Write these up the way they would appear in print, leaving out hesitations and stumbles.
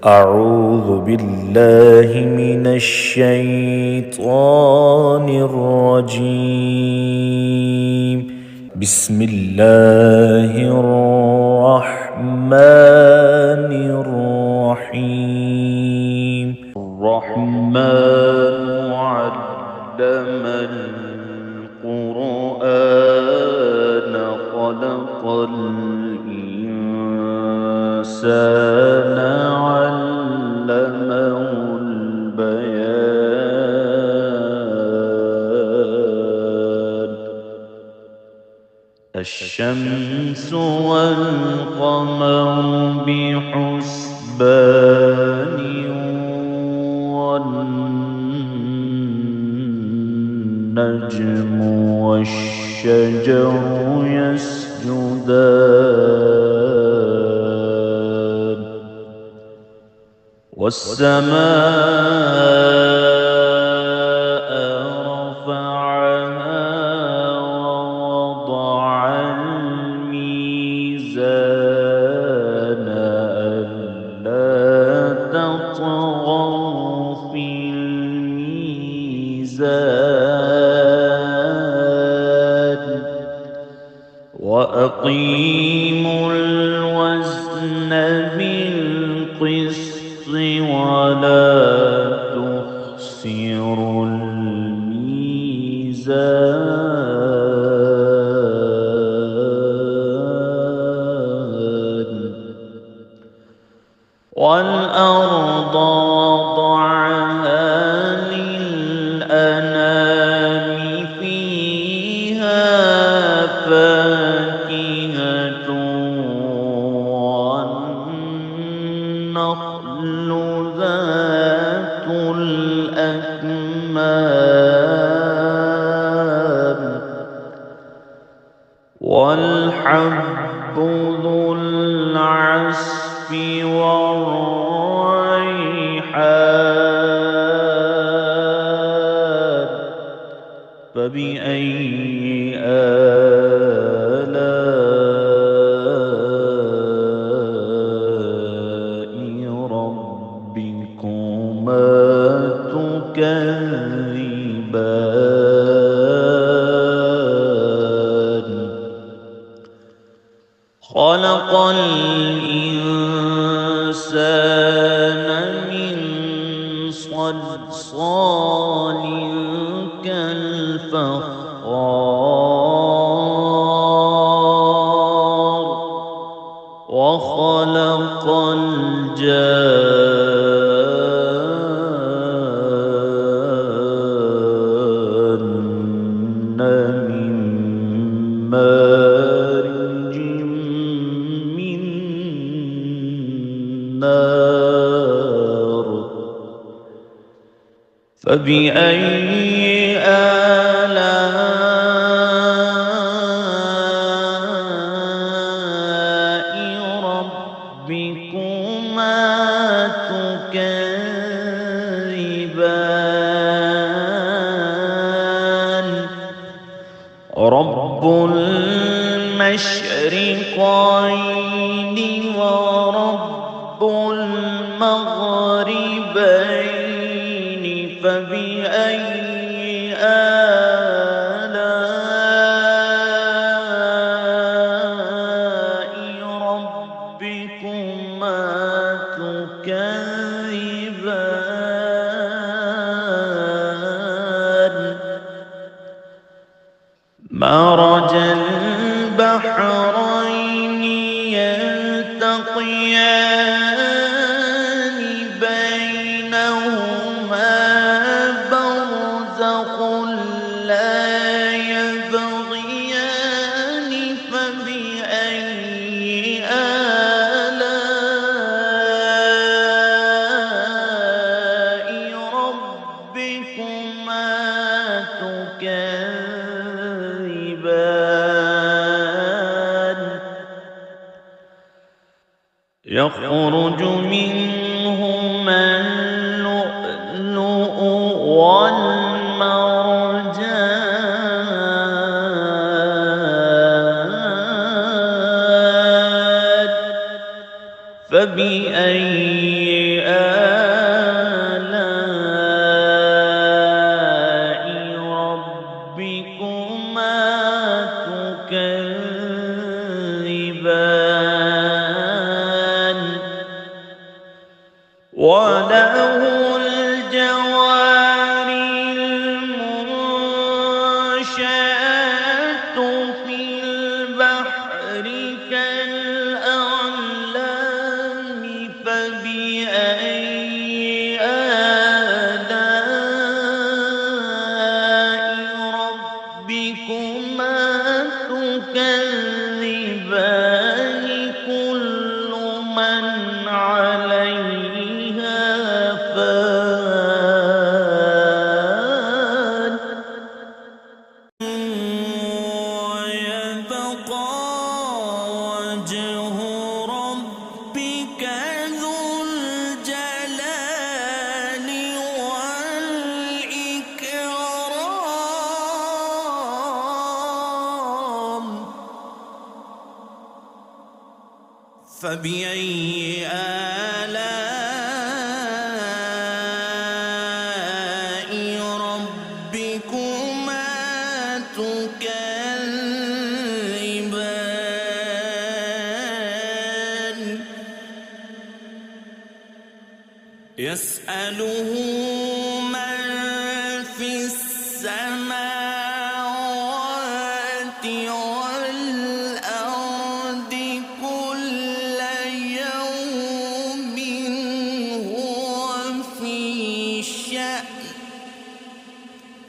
أعوذ بالله من الشيطان الرجيم. بسم الله الرحمن الرحيم. الرحمن علم القرآن خلق الإنسان علمه البيان. الشمس والقمر بحسبان والنجم والشجر يسجدان والسماء رفعها ووضع الميزان ألا تطغوا في الميزان وأقيموا الوزن بالقسط ولا تخسروا الميزان. والأرض وضعها للأنام فيها فاكهة والنخل ذات الأكمام والحب ذو العصف والريحان. فبأي آلاء ربكما تكذبان. خلق الإنسان من صلصال كالفخار وخلق الجان من مارج من نار. فبأي آلاء ربكما تكذبان. رب المشرقين ورب المغربين. فبأي آلاء ربكما تكذبان. مرج البحرين يلتقيان بينهما برزخ لا يبغيان. فبأي آلاء ربكما تكذبان. يخرج منهما اللؤلؤ والمرجان. فبأي وله الجوار المنشآت في البحر كالأعلام فبأي آلاء ربكما تكذبان كل من عليها فان ويبقى وجه ربك ذو الجلال والإكرام فبأي آلاء ربكما تكذبان يسأله من في السماوات والأرض كل يوم هو في شأن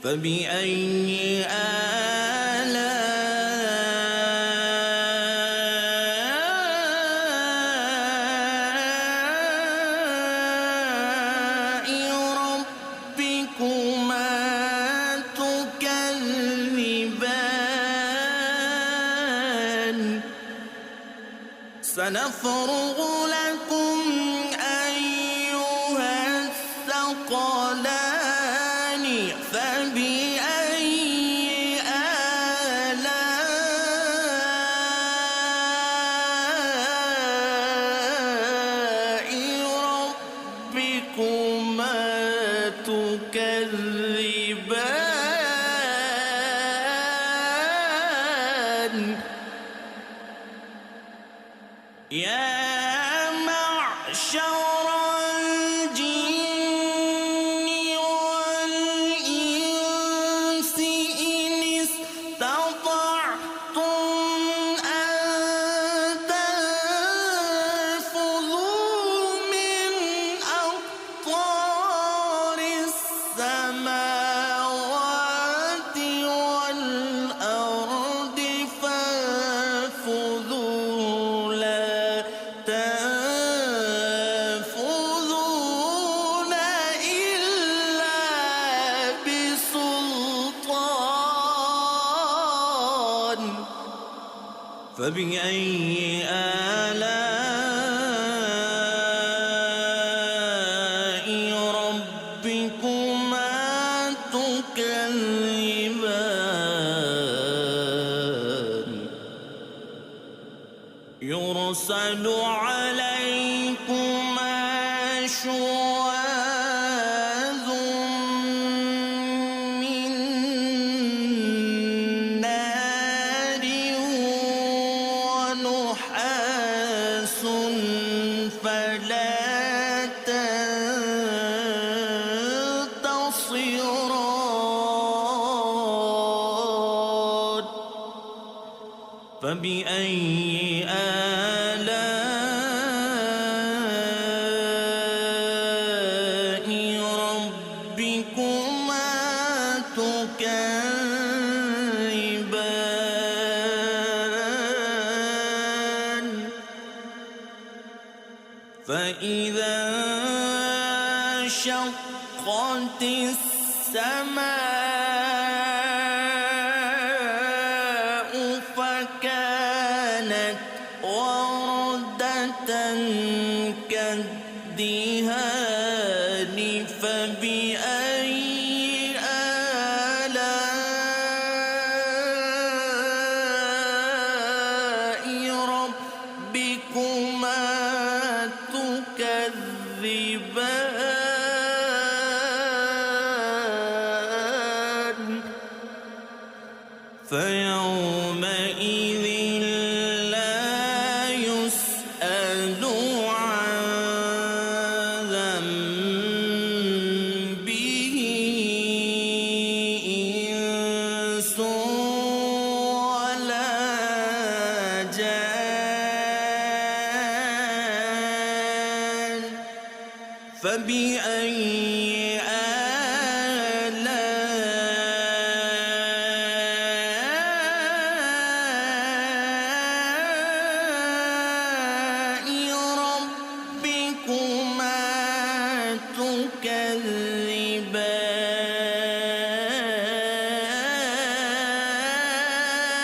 فبأي آلاء ربكما تكذبان سنفرغ لكم أيها الثقلان فبأي آلاء ربكما تكذبان يا معشر الجن والإنس إن استطعتم أن تنفذوا من أقطار السماوات والأرض فانفذوا لا تنفذون إلا بسلطان فبأي آلاء ربكما تكذبان يرسل عليكما شواظ من نار ونحاس فلا تنتصران فبأي آلاء ربكما تكذبان فإذا انشقت السماء فكانت وردة كالدهان فبأي آلاء ربكما تكذبان فيومئذ لا يسأل عن فبأي آلاء ربكما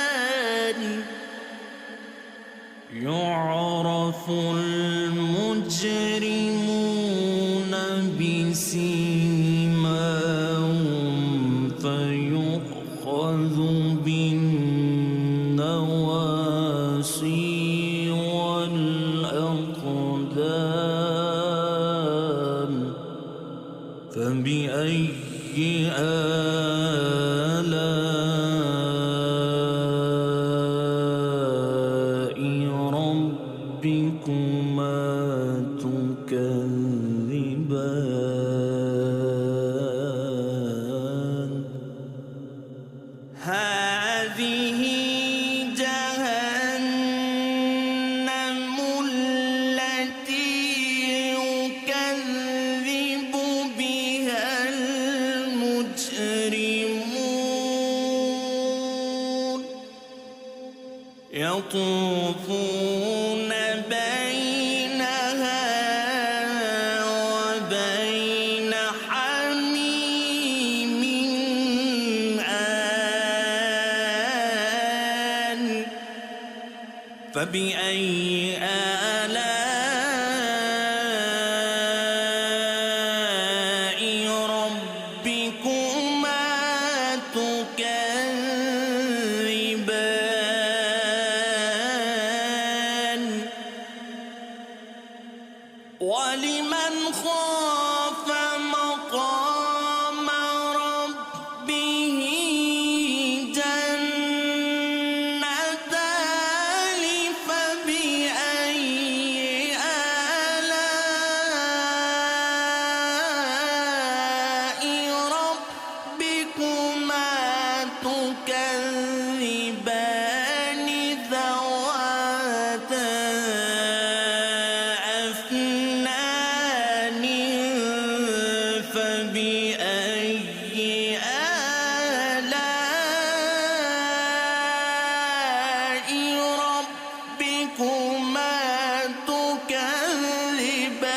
تكذبان يعرف المجرمون بسيماهم فيؤخذ بالنواصي والأقدام فبأي آلاء ربكما تكذبان هذه جهنم التي يكذب بها المجرمون يطوفون بينها وبين حميم آن فبأي آلاء ربكما تكذبان ولمن خاف مقام ربه جنتان فبأي آلاء ربكما تكذبان ذواتا أفنان فبأي آلاء ربكما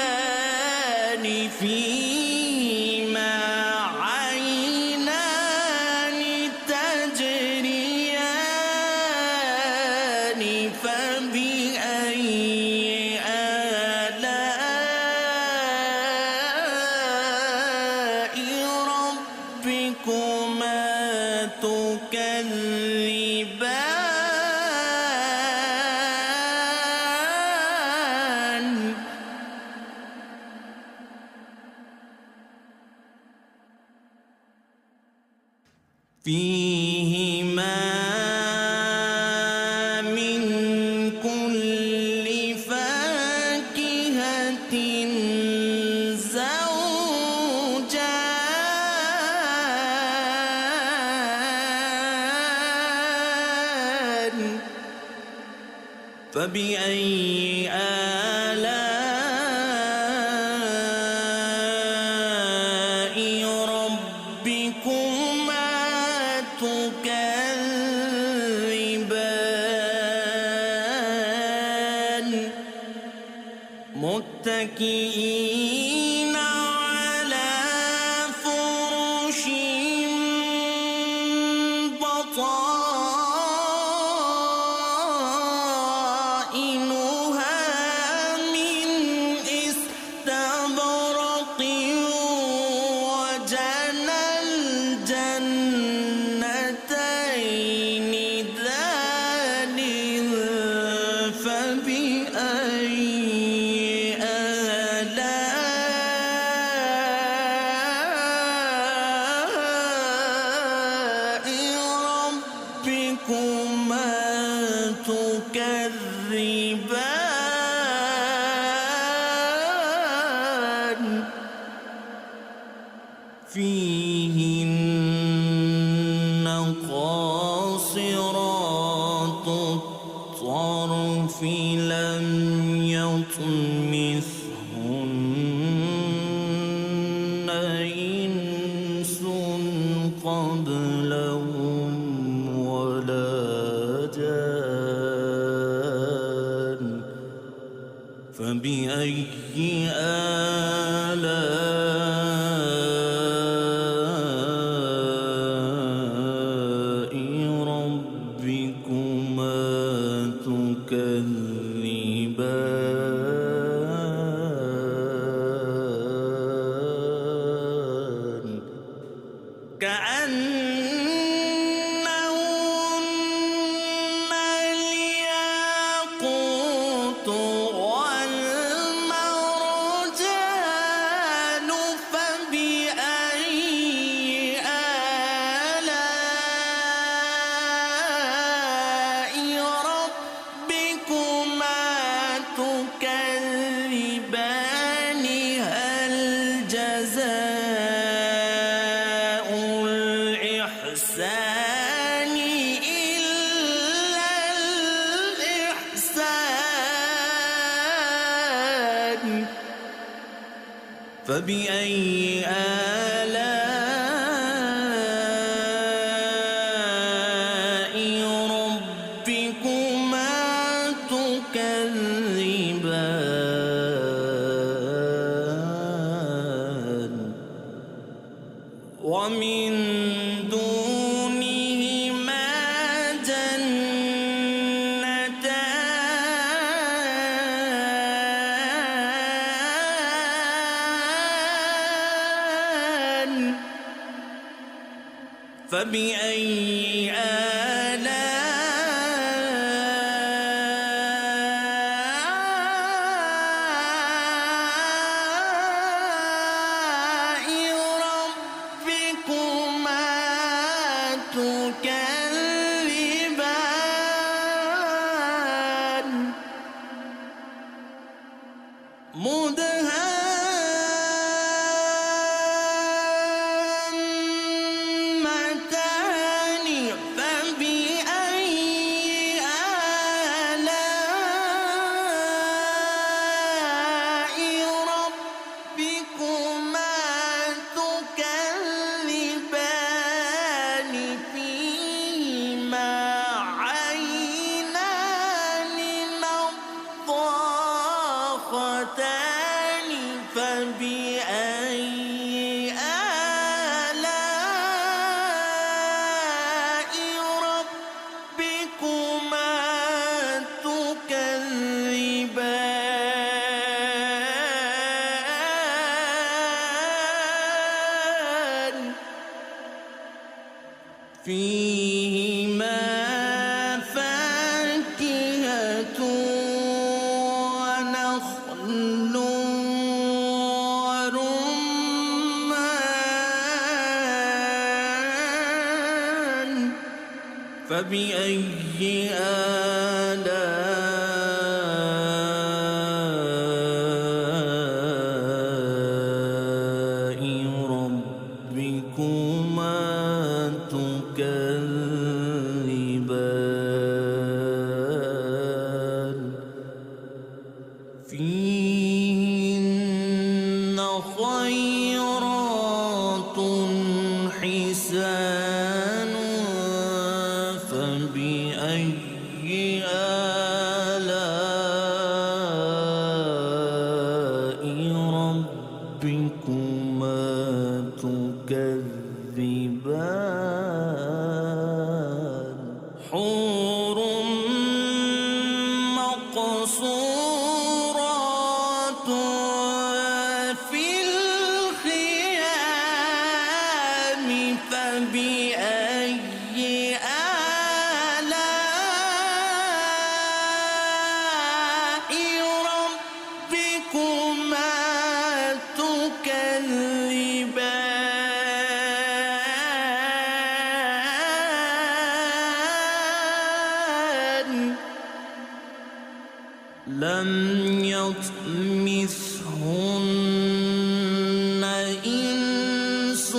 تكذبان فيهما عينان تجريان فبأي آلاء ربكما تكذبان فيهما من كل فاكهة زوجان فبأي آلاء ربكما تكذبان متكئين على فرش بطائنها من استبرق وجنى الجنتين دان فبأي آلاء ربكما تكذبان فيهن قاصرات الطرف لم يطمثهن كأنهن الياقوت والمرجان فبأي آلاء ربكما تكذبان هل جزاء الإحسان إلا الإحسان فبأي آلاء ربكما تكذبان ومن دونهما جنتان فبأي آلاء ربكما تكذبان مدهامتان فبأي آلاء ربكما تكذبان فيهما عينان نضاختان فبأي آلاء ربكما تكذبان فيهما فاكهة ونخل ورمان فبأي آلاء ربكما تكذبان فيهن خيرات حسان فبأي آلاء ربكما تكذبان حور مقصورات في الخيام فبأي آلاء ربكما تكذبان لم يطمثهن إنس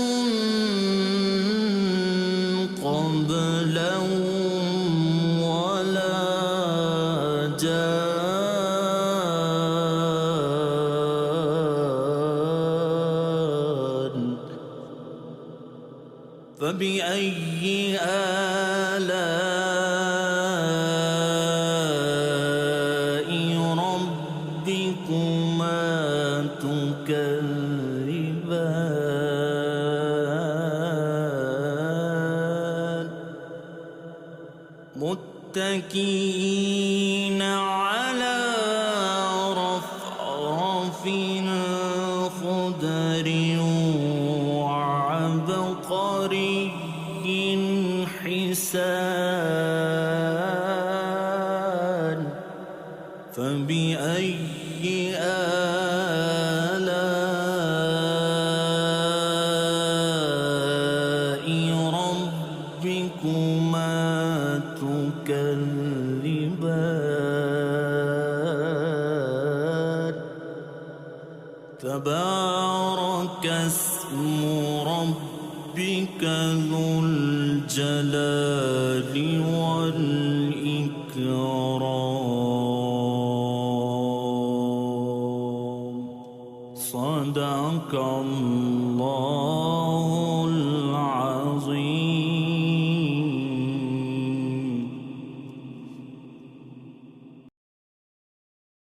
قبلهم ولا جان فبأي آلاء ربكما تكذبان متكئين على رفرف خضر وعبقر تبارك اسم ربك ذو الجلال والإكرام. صدق الله